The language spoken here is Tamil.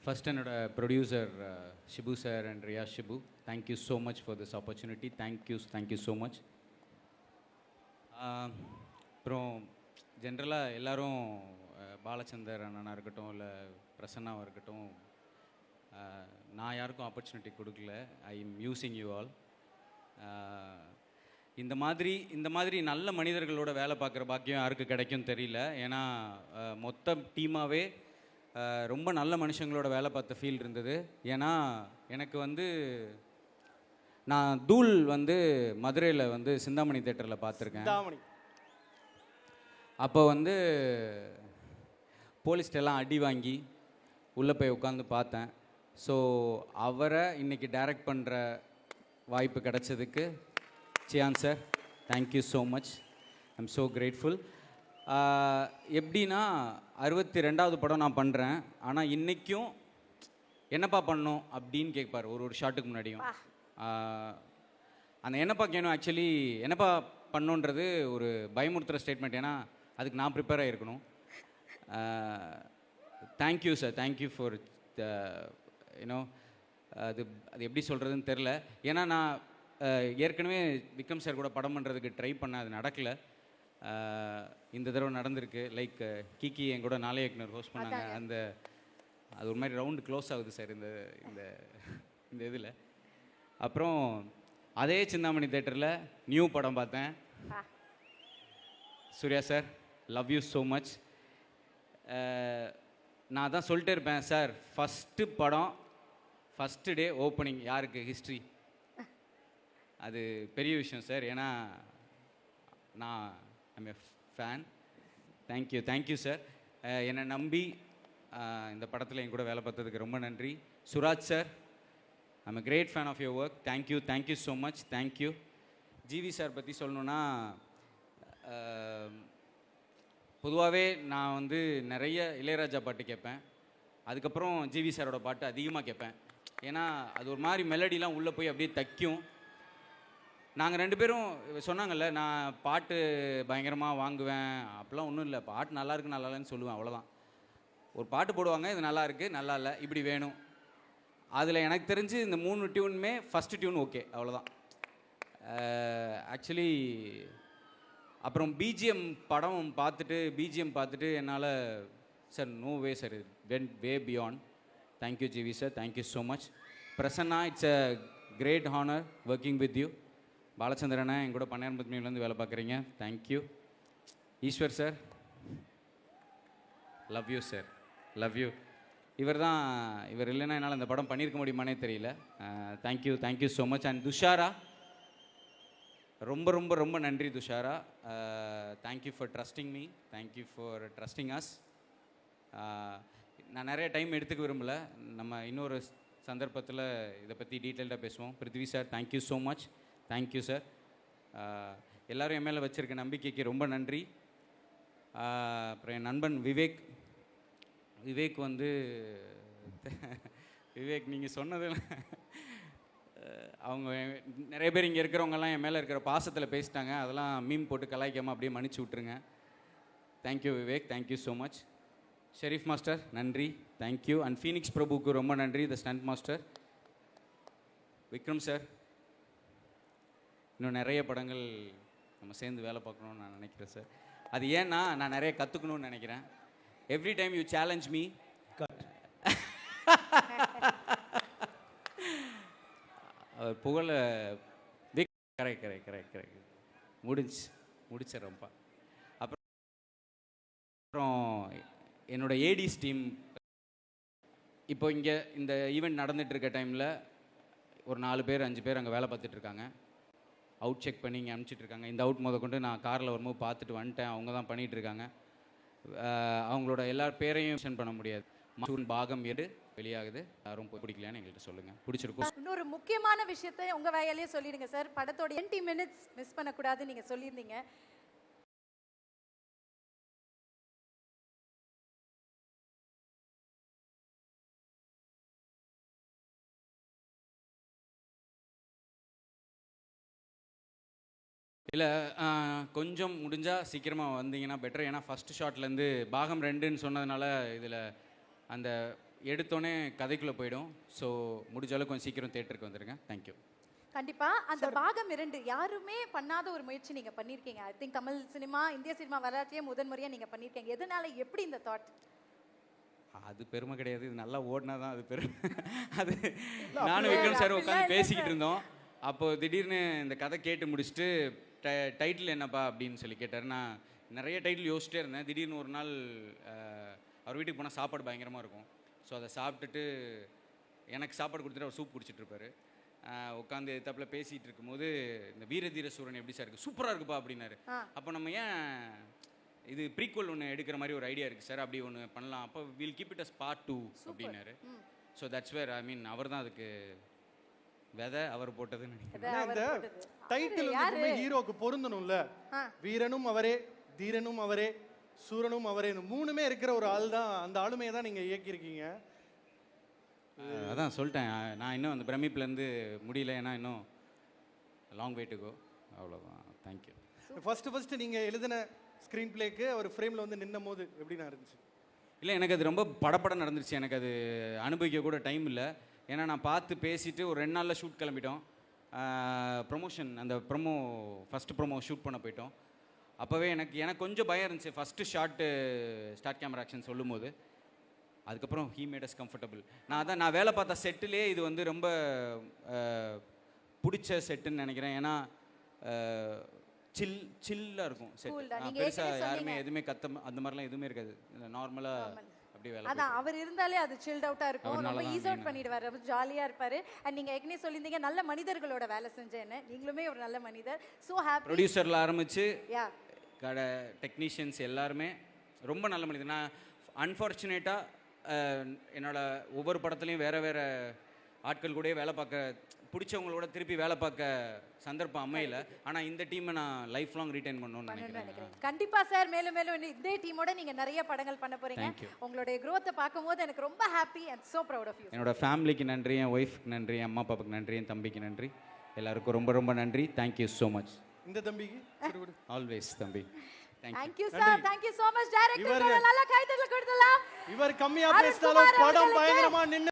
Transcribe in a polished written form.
First, என்னோட producer Shibu sir and Riya Shibu, thank you so much for this opportunity. Thank you so much. அப்புறம் ஜென்ரலாக எல்லோரும் பாலச்சந்தர் அண்ணனாக இருக்கட்டும், இல்லை பிரசன்னாவாக இருக்கட்டும், நான் யாருக்கும் ஆப்பர்ச்சுனிட்டி கொடுக்கல. I am using you all. இந்த மாதிரி நல்ல மனிதர்களோட வேலை பார்க்குற பாக்கியம் யாருக்கு கிடைக்கும் தெரியல. ஏன்னா மொத்த டீமாகவே ரொம்ப நல்ல மனுஷங்களோட வேலை பார்த்த ஃபீல் இருந்தது. ஏன்னா எனக்கு நான் தூள் மதுரையில் சிந்தாமணி தேட்டரில் பார்த்துருக்கேன். அப்போ போலீஸ்டெல்லாம் அடி வாங்கி உள்ளே போய் உட்காந்து பார்த்தேன். ஸோ அவரை இன்றைக்கி டைரக்ட் பண்ணுற வாய்ப்பு கிடைச்சதுக்கு Chiyaan sir, thank you so much. I am so grateful. எப்படின்னா 62வது படம் நான் பண்ணுறேன். ஆனால் இன்றைக்கும் என்னப்பா பண்ணணும் அப்படின்னு கேட்பார் ஒரு ஷாட்டுக்கு முன்னாடியும். அந்த என்னப்பா கேணும் ஆக்சுவலி என்னப்பா பண்ணுன்றது ஒரு பயமுறுத்துகிற ஸ்டேட்மெண்ட். ஏன்னா அதுக்கு நான் ப்ரிப்பேர் ஆகிருக்கணும். Thank you sir, thank you for you know அது எப்படி சொல்கிறதுன்னு தெரில. ஏன்னா நான் ஏற்கனவே விக்ரம் சார் கூட படம் பண்ணுறதுக்கு ட்ரை பண்ணேன், அது நடக்கலை. இந்த தடவை நடந்திருக்கு. லைக் கிக்கி என் கூட நாளைய இயக்குனர் ஹோஸ்ட் பண்ணாங்க. அது ஒரு மாதிரி ரவுண்டு க்ளோஸ் ஆகுது சார் இந்த இந்த இந்த இதில். அப்புறம் அதே சிந்தாமணி தேட்டரில் நியூ படம் பார்த்தேன். Suriya sir, love you so much. நான் தான் சொல்லிட்டே இருப்பேன் சார், ஃபஸ்ட்டு படம் ஃபஸ்ட்டு டே ஓப்பனிங் யாருக்கு ஹிஸ்ட்ரி, அது பெரிய விஷயம் சார். ஏன்னா நான் I'm a fan. Thank you sir. என்னை நம்பி இந்த படத்தில் என் கூட வேலை பார்த்ததுக்கு ரொம்ப நன்றி. Suraj sir, I'm a great fan of your work. Thank you so much. Thank you. GV sir பற்றி சொல்லணுன்னா, பொதுவாகவே நான் நிறைய இளையராஜா பாட்டு கேட்பேன். அதுக்கப்புறம் ஜிவி சாரோட பாட்டு அதிகமாக கேட்பேன். ஏன்னா அது ஒரு மாதிரி மெலடிலாம் உள்ளே போய் அப்படியே தைக்கும். நாங்கள் 2 பேரும் சொன்னாங்கல்ல, நான் பாட்டு பயங்கரமாக வாங்குவேன் அப்படிலாம் ஒன்றும் இல்லை. பாட்டு நல்லா இருக்கு நல்லா இல்லைன்னு சொல்லுவேன், அவ்வளோதான். ஒரு பாட்டு போடுவாங்க, இது நல்லா இருக்குது நல்லா இல்லை இப்படி வேணும். அதில் எனக்கு தெரிஞ்சு இந்த 3 டியூனுமே ஃபஸ்ட்டு டியூன் ஓகே, அவ்வளோதான். ஆக்சுவலி அப்புறம் படம் பார்த்துட்டு என்னால் sir no way sir, went way beyond. Thank you GV sir, thank you so much. Prasanna, it's a great honour working with you. பாலச்சந்திரனை என் கூட 12 வேலை பார்க்குறீங்க, thank you. Eshwar sir, love you sir, love you. இவர் இல்லைன்னா என்னால் இந்த படம் பண்ணியிருக்க முடியுமானே தெரியல. Thank you so much. And Dushara, ரொம்ப ரொம்ப ரொம்ப நன்றி Dushara. Thank you for trusting me, thank you for trusting as. நான் நிறைய டைம் எடுத்துக்க விரும்பலை, நம்ம இன்னொரு சந்தர்ப்பத்தில் இதை பற்றி டீட்டெயில்டாக பேசுவோம். Prithvi sir, thank you so much. Thank you sir. எல்லோரும் என் மேலே வச்சுருக்க நம்பிக்கைக்கு ரொம்ப நன்றி. அப்புறம் என் நண்பன் விவேக் விவேக் நீங்கள் சொன்னது அவங்க நிறைய பேர் இங்கே இருக்கிறவங்கலாம் என் மேலே இருக்கிற பாசத்தில் பேசிட்டாங்க. அதெல்லாம் மீம் போட்டு கலாய்க்காமல் அப்படியே மன்னிச்சு விட்ருங்க. Thank you Vivek, thank you so much. Sherif master நன்றி, தேங்க்யூ. அண்ட் ஃபீனிக்ஸ் பிரபுக்கு ரொம்ப நன்றி, the stunt master. Vikram sir, இன்னும் நிறைய படங்கள் நம்ம சேர்ந்து வேலை பார்க்கணுன்னு நான் நினைக்கிறேன் சார். அது ஏன்னா நான் நிறைய கற்றுக்கணும்னு நினைக்கிறேன். Every time you challenge me. அவர் புகழ கரெக்ட் முடிச்சிடறப்பா. அப்புறம் என்னோட ஏடிஸ் டீம் இப்போ இங்கே இந்த ஈவெண்ட் நடந்துகிட்டு இருக்க டைமில் ஒரு 4 பேர் 5 பேர் அங்கே வேலை பார்த்துட்ருக்காங்க. அவுட் செக் பண்ணி இங்கே அனுப்பிச்சிட்ருக்காங்க. இந்த அவுட் கொண்டு நான் காரில் வரும்போது பார்த்துட்டு வந்துட்டேன். அவங்க தான் பண்ணிகிட்ருக்காங்க. அவங்களோட எல்லா பேரையும் மென்ஷன் பண்ண முடியாது. பாகம் 7 வெளியாகுது. யாரும் பிடிக்கலையான்னு எங்கள்கிட்ட சொல்லுங்கள், பிடிச்சிருக்கும். இன்னொரு முக்கியமான விஷயத்தை உங்கள் வாயாலேயே சொல்லிடுங்க சார். படத்தோட 20 minutes மிஸ் பண்ணக்கூடாதுன்னு நீங்கள் சொல்லியிருந்தீங்க. இல்லை, கொஞ்சம் முடிஞ்சால் சீக்கிரமாக வந்தீங்கன்னா பெட்டர். ஏன்னா ஃபஸ்ட்டு ஷாட்லேருந்து பாகம் 2ன்னு சொன்னதுனால இதில் அந்த எடுத்தோடனே கதைக்குள்ளே போயிடும். ஸோ முடிஞ்ச அளவுக்கு கொஞ்சம் சீக்கிரம் தேட்டருக்கு வந்துடுங்க. தேங்க்யூ. கண்டிப்பா அந்த பாகம் 2 யாருமே பண்ணாத ஒரு முயற்சி நீங்க பண்ணிருக்கீங்க. ஐ திங்க் தமிழ் சினிமா, இந்திய சினிமா வரலாற்றிலே முதன்முறையா நீங்க பண்ணிருக்கீங்க. எதனால, எப்படி இந்த தாட்? அது பெருமை கிடையாது. இது நல்லா ஓடினா தான் அது பெருமை. அது நானும் விக்ரம் சார் உட்காந்து பேசிக்கிட்டு இருந்தோம். அப்போ திடீர்னு இந்த கதை கேட்டு முடிச்சுட்டு டைட்டில் என்னப்பா அப்படின்னு சொல்லி கேட்டார். நான் நிறைய டைட்டில் யோசிச்சிட்டே இருந்தேன். திடீர்னு ஒரு நாள் அவர் வீட்டுக்கு போனால் சாப்பாடு பயங்கரமாக இருக்கும். ஸோ அதை சாப்பிட்டுட்டு எனக்கு சாப்பாடு கொடுத்துட்டு அவர் சூப் குடிச்சிட்டு இருப்பாரு. உட்காந்து தப்பில் பேசிகிட்டு இருக்கும்போது இந்த வீரதீர சூரன் எப்படி சார் இருக்குது, சூப்பராக இருக்குப்பா அப்படின்னாரு. அப்போ நம்ம ஏன் இது ப்ரீக்வல் ஒன்று எடுக்கிற மாதிரி ஒரு ஐடியா இருக்குது சார், அப்படி ஒன்று பண்ணலாம், அப்போ will keep it as part 2 அப்படின்னாரு. ஸோ தட்ஸ் வேர் ஐ மீன் அவர் தான் அதுக்கு விதை அவர் போட்டதுன்னு நினைக்கிறேன். இந்த டைட்டில் வந்து ஹீரோக்கு பொருந்தணும்ல. வீரனும் அவரே, தீரனும் அவரே, சூரனும் அவரே, மூணுமே இருக்கிற ஒரு ஆள் தான். அந்த ஆளுமையை தான் நீங்கள் இயக்கியிருக்கீங்க. அதான் சொல்லிட்டேன், நான் இன்னும் அந்த பிரமிப்லேருந்து முடியல. ஏன்னா இன்னும் லாங் வே டு கோ. அவ்வளோதான். தேங்க்யூ. ஃபர்ஸ்ட் நீங்கள் எழுதின ஸ்க்ரீன் பிளேக்கு ஒரு ஃப்ரேமில் வந்து நின்னும் போது எப்படின்னா இருந்துச்சு? இல்லை, எனக்கு அது ரொம்ப படப்படம் நடந்துருச்சு. எனக்கு அது அனுபவிக்க கூட டைம் இல்லை. ஏன்னா நான் பார்த்து பேசிட்டு ஒரு 2 நாளில் ஷூட் கிளம்பிட்டோம். ப்ரொமோஷன் அந்த ஃபஸ்ட்டு ப்ரொமோ ஷூட் பண்ண போயிட்டோம். அப்போவே எனக்கு கொஞ்சம் பயம் இருந்துச்சு ஃபஸ்ட்டு ஸ்டார்ட் கேமரா ஆக்ஷன் சொல்லும் போது. அதுக்கப்புறம் ஹீ மேட் அஸ் கம்ஃபர்டபுள். நான் வேலை பார்த்த செட்டிலே இது வந்து ரொம்ப பிடிச்ச செட்டுன்னு நினைக்கிறேன். ஏன்னா சில்லாக இருக்கும் செட். பெருசாக யாருமே எதுவுமே அந்த மாதிரிலாம் எதுவுமே இருக்காது. நார்மலாக அப்படி வேலை. அதான் அவர் இருந்தாலே அது சில்ட் அவுட்டா இருக்கும். ரொம்ப ஈஸி அவுட் பண்ணிடுவார். ரொம்ப ஜாலியா இருப்பாரு. அண்ட் நீங்க ஏற்கனவே சொல்லியிருந்தீங்க நல்ல மனிதர்களோட வேலை செஞ்சேன்னு. நீங்களுமே ஒரு நல்ல மனிதர். So happy. ப்ரொடியூசரில் ஆரம்பிச்சு கடை டெக்னீஷியன்ஸ் எல்லாருமே ரொம்ப நல்ல மனிதர். நான் அன்ஃபார்ச்சுனேட்டாக என்னோட ஒவ்வொரு படத்துலையும் வேறு ஆட்கள் கூட வேலை பார்க்க, பிடிச்சவங்களோட திருப்பி வேலை பார்க்க சந்தர்ப்பம் அமையல. ஆனால் இந்த டீமை நான் லைஃப் லாங் ரீட்டைன் பண்ணணும்னு நினைக்கிறேன். கண்டிப்பா சார். மேலும் மேலும் இதே டீமோட நீங்க நிறைய படங்கள் பண்ண போறீங்க. உங்களுடைய growth-ஐ பார்க்கும்போது எனக்கு ரொம்ப happy and so proud of you. என்னோட ஃபேமிலிக்கு நன்றி, என் ஒய்ஃப்க்கு நன்றி, அம்மா அப்பாவுக்கு நன்றி, என் தம்பிக்கு நன்றி, எல்லாருக்கும் ரொம்ப ரொம்ப நன்றி. Thank you so much. இந்த தம்பிக்கு ஆல்வேஸ் தம்பி. Thank you sir. Thank you so much. Director நல்ல கைதட்டல் கொடுத்தலாம். இவர் கம்மியா பேசினாலும் படம் பயங்கரமா நின்னு